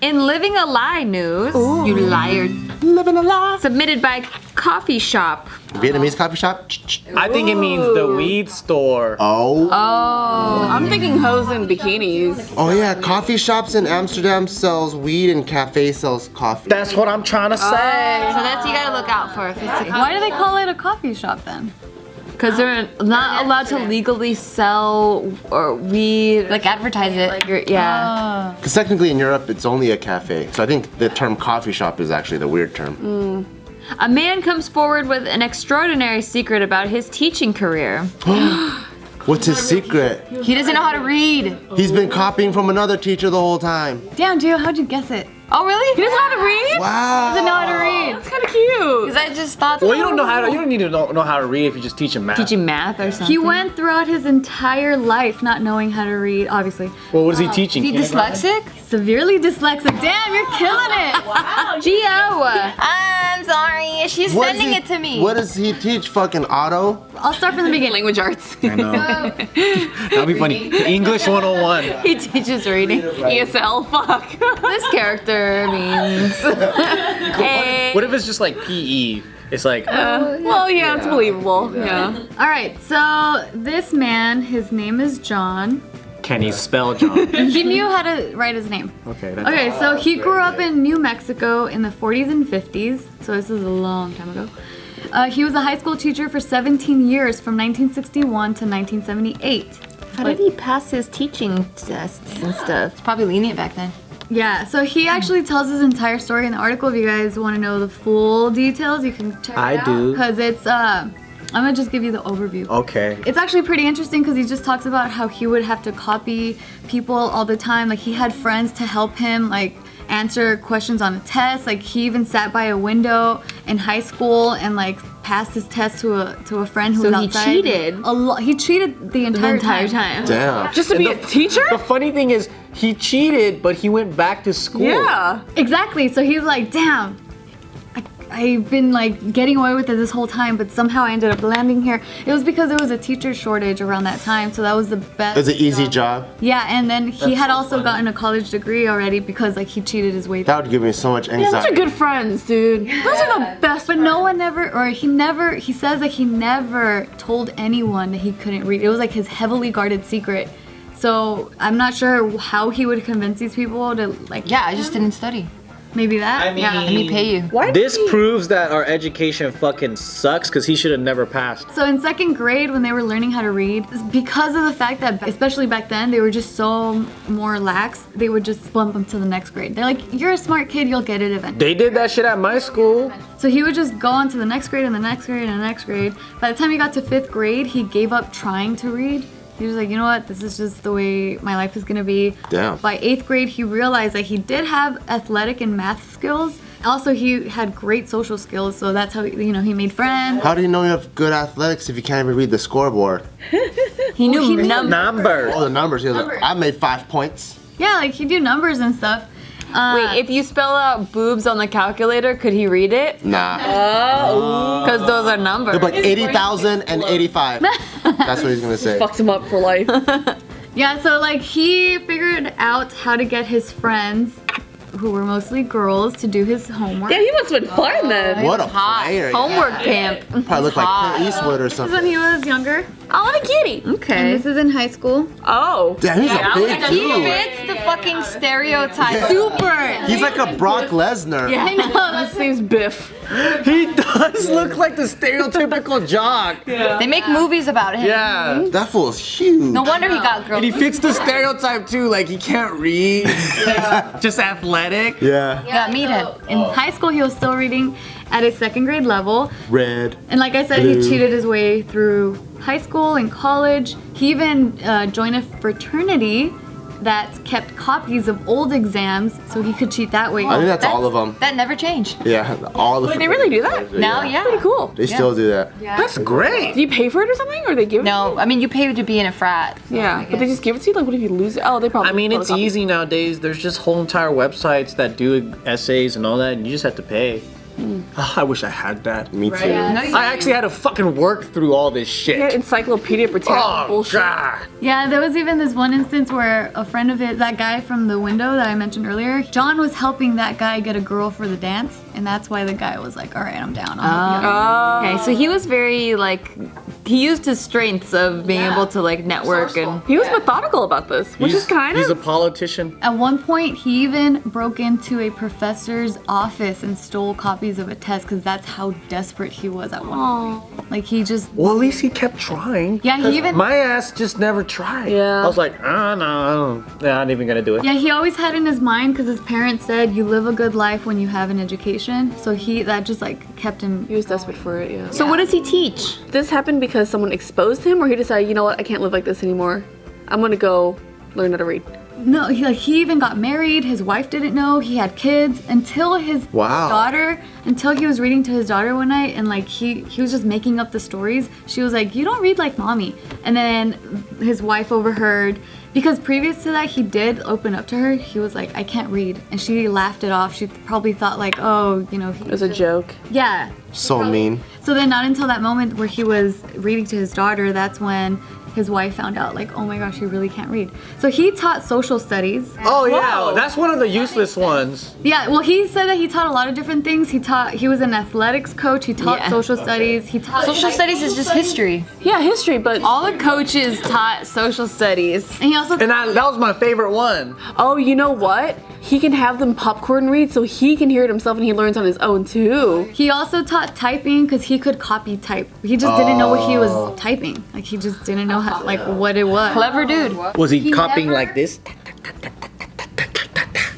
In Living a Lie news, you liar. Living a lie. Submitted by Coffee Shop. Vietnamese coffee shop? I think it means the weed store. Oh. I'm thinking hoes and bikinis. Oh yeah, coffee shops in Amsterdam sells weed and cafe sells coffee. That's what I'm trying to say. So that's you gotta look out for if it's Why do they call it a coffee shop then? because they're not allowed to legally sell or weed, like advertise it. Yeah. Because technically in Europe it's only a cafe. So I think the term coffee shop is actually the weird term. A man comes forward with an extraordinary secret about his teaching career. What's his secret? He doesn't know how to read. He's been copying from another teacher the whole time. Damn, Gio, how'd you guess it? Oh, really? He doesn't know how to read? Wow. Doesn't know how to read. That's kind of cute. Because I just thought. Well, you don't know how to. You don't need to know how to read if you just teach him math. Teaching math or something. He went throughout his entire life not knowing how to read, obviously. Well, what is he teaching? He dyslexic? Severely dyslexic. Damn, you're killing it. Wow. Gio. I'm sorry. She's What sending does it to me. What does he teach? Fucking auto? I'll start from the beginning. Language arts. I know. That'd be funny. English 101. He teaches reading. ESL, fuck. This character means. Hey. What if it's just like PE? It's like Well, yeah, it's believable. Yeah. All right, so this man, his name is John. can he spell John? He knew how to write his name. Okay. That's Okay, so he grew up in New Mexico in the 40s and 50s, so this is a long time ago. He was a high school teacher for 17 years from 1961 to 1978. How did he pass his teaching tests and stuff? It's probably lenient back then. Yeah, so he actually tells his entire story in the article. If you guys want to know the full details, you can check it out. I do. Because it's, I'm gonna just give you the overview. Okay. It's actually pretty interesting because he just talks about how he would have to copy people all the time. Like he had friends to help him, like answer questions on a test. Like he even sat by a window in high school and like passed his test to a friend who So was he outside. cheated? He cheated the entire time. Damn. Just to be a teacher? The funny thing is, he cheated, but he went back to school. Yeah. Exactly. So he's like, damn. I've been like getting away with it this whole time, but somehow I ended up landing here. It was because there was a teacher shortage around that time, so that was the best. It's an easy job. Yeah, and then he had also gotten a college degree already because like he cheated his way. That would give me so much Yeah, those are anxiety. good friends, dude. Those are the best. But no one ever, or he says that he never told anyone that he couldn't read. It was like his heavily guarded secret. So I'm not sure how he would convince these people to like. Yeah, I just didn't study. Maybe that. I mean, Let me pay you. This proves that our education fucking sucks because he should have never passed. So in second grade, when they were learning how to read, because of the fact that, especially back then, they were just so more lax, they would just bump them to the next grade. They're like, you're a smart kid, you'll get it eventually. They did that shit at my school. So he would just go on to the next grade and the next grade and the next grade. By the time he got to 5th grade, he gave up trying to read. He was like, you know what, this is just the way my life is gonna be. Damn. By 8th grade, he realized that he did have athletic and math skills. Also, he had great social skills, so that's how, he made friends. How do you know you have good athletics if you can't even read the scoreboard? He knew he knew numbers. Number. Oh, the numbers. He was like, I made 5 points. Yeah, like he'd do numbers and stuff. Wait, if you spell out boobs on the calculator, could he read it? Nah. Because those are numbers. He'll be like 80,000 and 85. That's what he's gonna say. Fucks him up for life. Yeah, so like he figured out how to get his friends, who were mostly girls, to do his homework. Damn, he must have been fun then. What a Hot. player. Homework pimp. Probably look like Hot. Clint Eastwood or This is something. when he was younger. I want a kitty. And Okay. this is in high school. Oh. Damn, he's a big He dude. fits the fucking stereotype. Yeah. Super. He's like a Brock Lesnar. I know. That seems Biff. He does look like the stereotypical jock. They make movies about him. Yeah. That fool's huge. No wonder he got girls. And he fits the stereotype too, like he can't read, just athletic. Yeah. Yeah, meet him. In high school, he was still reading at a 2nd grade level. Red. And like I said, Blue. he cheated his way through high school and college. He even joined a fraternity that kept copies of old exams so he could cheat that way. I think that's all of them. That never changed. Yeah, all the. Wait, they really do that? Now, yeah. Pretty cool. They still do that. That's great. Do you pay for it or something? Or they give it? No, I mean, you pay to be in a frat. Yeah, but they just give it to you? Like, what if you lose it? Oh, they probably I mean, it's photocopy. easy nowadays. There's just whole entire websites that do essays and all that, and you just have to pay. I wish I had that. Me too. I actually had to fucking work through all this shit. Yeah, Encyclopedia Britannica Oh, bullshit. God. Yeah, there was even this one instance where a friend of his, that guy from the window that I mentioned earlier, John was helping that guy get a girl for the dance, and that's why the guy was like, all right, I'm down. I'll help you out. Okay, so he was very like, he used his strengths of being able to like network and. He was methodical about this, which is kind He's a of. politician. At one point, he even broke into a professor's office and stole copies of a test because that's how desperate he was at one point. Like he just, Well, at least he kept trying. Yeah, he 'Cause even- My ass just never tried. Yeah. I was like, no, I'm not even gonna do it. yeah, he always had in his mind because his parents said you live a good life when you have an education. So that just like kept him. He was desperate for it, yeah. So what does he teach? This happened because someone exposed him, or he decided, you know what, I can't live like this anymore. I'm gonna go learn how to read. No, he even got married. His wife didn't know. He had kids until his daughter. Until he was reading to his daughter one night, and like he was just making up the stories. She was like, "You don't read like mommy." And then his wife overheard, because previous to that he did open up to her. He was like, "I can't read," and she laughed it off. She probably thought like, "Oh, you know." It was a joke. Yeah. So mean. So then, not until that moment where he was reading to his daughter, that's when his wife found out, like, oh my gosh, he really can't read. So he taught social studies. Oh yeah, that's one of the useless ones. Yeah, well, he said that he taught a lot of different things. He was an athletics coach. He taught social studies. He taught Social studies is just history. Yeah, history, but All the coaches taught social studies. And he also And that was my favorite one. oh, you know what? He can have them popcorn read so he can hear it himself and he learns on his own too. he also taught typing because he could copy type. He just didn't know what he was typing. Like he just didn't know how, like what it was. Clever dude. Was he copying never- like this?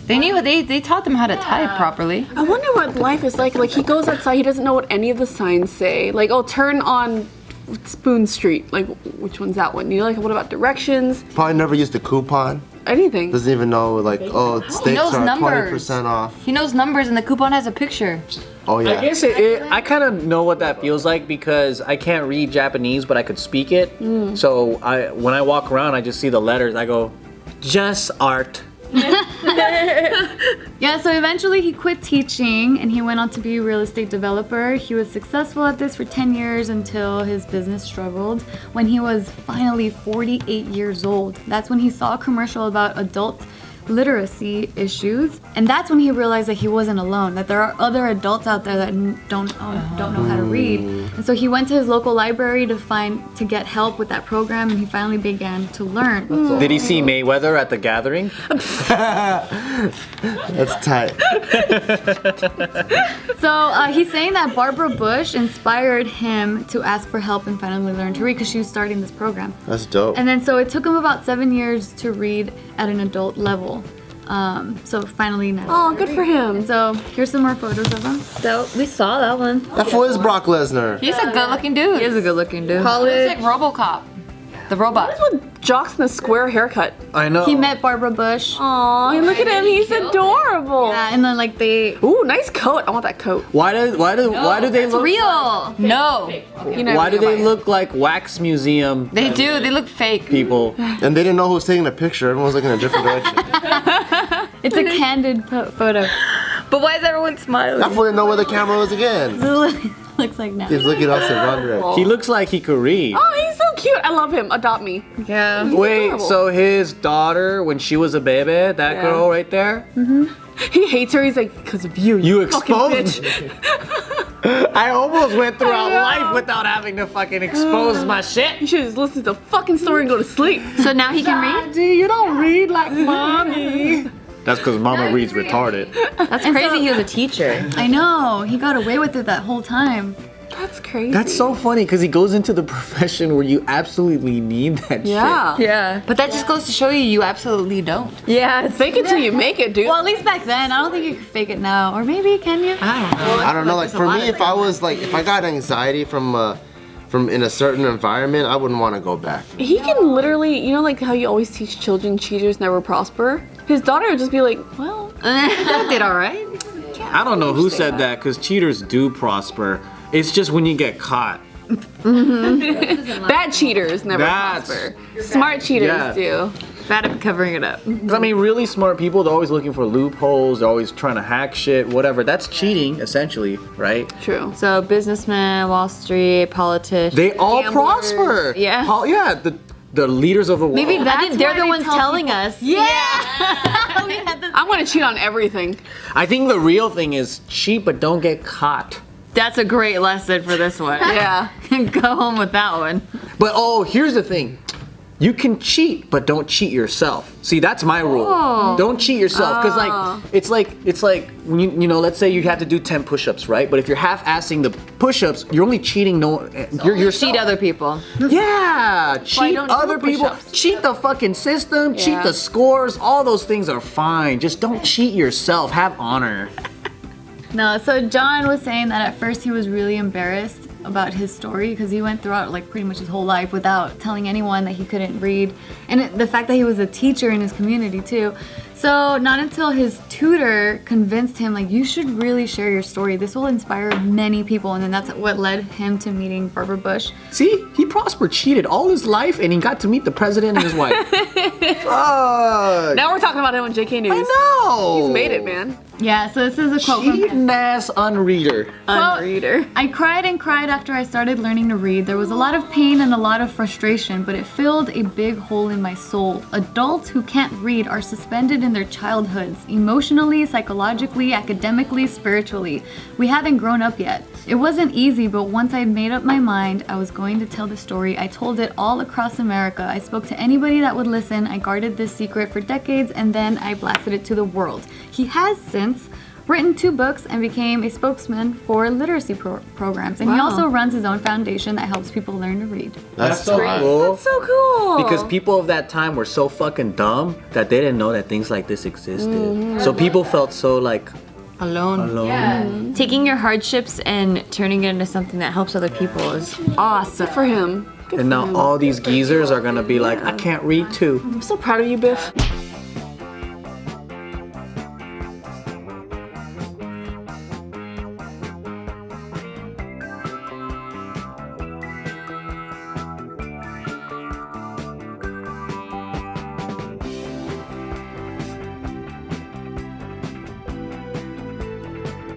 They knew they taught them how to type properly. I wonder what life is like. Like he goes outside, he doesn't know what any of the signs say. Like, oh, turn on Spoon Street. Like, which one's that one? You know, like what about directions? Probably never used a coupon. Anything. Doesn't even know like, oh, steaks knows are numbers. 20% off. He knows numbers and the coupon has a picture. Oh yeah. I guess I kind of know what that feels like because I can't read Japanese, but I could speak it. So when I walk around, I just see the letters. I go, just art. Yeah, so eventually he quit teaching and he went on to be a real estate developer. He was successful at this for 10 years until his business struggled. When he was finally 48 years old, that's when he saw a commercial about adult literacy issues, and that's when he realized that he wasn't alone, that there are other adults out there that don't know how to read. And so he went to his local library to get help with that program, and he finally began to learn. Did he see Mayweather at the gathering? That's tight. So he's saying that Barbara Bush inspired him to ask for help and finally learn to read because she was starting this program. That's dope. And then so it took him about 7 years to read at an adult level. So finally now. Oh, good for him. So here's some more photos of him. So we saw that one. That fool is Brock Lesnar. He's a good-looking dude. He is a good-looking dude. It's like RoboCop, the robot. Jocks in the square haircut. I know. He met Barbara Bush. Aw, look at him. He's adorable. Yeah, and then like they. Ooh, nice coat. I want that coat. Why do they look? Real? No, You know, Why do they look like wax museum they do. They look fake. people? And they didn't know who was taking the picture. Everyone was looking in a different direction. It's a candid photo. But why is everyone smiling? That fool didn't know where the camera was again. Looks like now. He's looking off the wrong direction. He looks like he could read. Oh, he's so cute. I love him. Adopt me. Yeah. Wait, adorable. so his daughter, when she was a baby, that Yeah. girl right there, He hates her. He's like, because of you. you fucking exposed bitch. me. I almost went throughout life without having to fucking expose my shit. You should just listen to the fucking story and go to sleep. So now he can read? You don't read like mommy. That's because mama reads retarded. That's crazy. He was a teacher. I know. He got away with it that whole time. That's crazy. That's so funny because he goes into the profession where you absolutely need that Yeah. Yeah. But that just goes to show you absolutely don't. Yeah. Fake it till you make it, dude. Well, at least back then, I don't think you could fake it now. Or maybe, can you? I don't know. Like for me, if I got anxiety from in a certain environment, I wouldn't want to go back. He can literally, you know, like how you always teach children cheaters never prosper? His daughter would just be like, well, That did all right. I don't know who said that because cheaters do prosper. It's just when you get caught. bad cheaters never That's- prosper. Smart cheaters Yeah. do. Bad at covering it up. 'Cause I mean, really smart people, they're always looking for loopholes. They're always trying to hack shit, whatever. That's cheating, essentially, right? True. So businessmen, Wall Street, politicians. They all gamblers. prosper. Yeah. Yeah, the leaders of the world. Maybe That's I think they're why the they ones tell telling us. Yeah. We had this- I'm gonna cheat on everything. I think the real thing is cheat, but don't get caught. That's a great lesson for this one. Yeah. Go home with that one. But oh, here's the thing. You can cheat, but don't cheat yourself. See, that's my rule. Don't cheat yourself, because it's like when you know, let's say you have to do 10 push-ups, right? But if you're half-assing the push-ups, you're only cheating yourself. Cheat other people. Yeah, cheat don't do other people. push-ups. Cheat the fucking system. Cheat Yeah. the scores. All those things are fine. Just don't cheat yourself. Have honor. No, so John was saying that at first he was really embarrassed about his story because he went throughout like pretty much his whole life without telling anyone that he couldn't read, and the fact that he was a teacher in his community too. So not until his tutor convinced him, like, you should really share your story. This will inspire many people, and then that's what led him to meeting Barbara Bush. See, he prospered, cheated all his life, and he got to meet the president and his wife. Fuck. Now we're talking about him on JK News. I know. He's made it, man. Yeah, so this is a quote from him. Cheating ass unreader. Unreader. I cried and cried after I started learning to read. There was a lot of pain and a lot of frustration, but it filled a big hole in my soul. Adults who can't read are suspended in their childhoods, emotionally, psychologically, academically, spiritually. We haven't grown up yet. It wasn't easy, but once I made up my mind I was going to tell the story, I told it all across America. I spoke to anybody that would listen. I guarded this secret for decades, and then I blasted it to the world. He has since written 2 books and became a spokesman for literacy programs. And he also runs his own foundation that helps people learn to read. That's so hot. cool. So cool. Because people of that time were so fucking dumb that they didn't know that things like this existed. So people felt so like alone. Taking your hardships and turning it into something that helps other people is awesome. For him. Good And for now him. all these geezers are gonna be like, I can't read too. I'm so proud of you, Biff.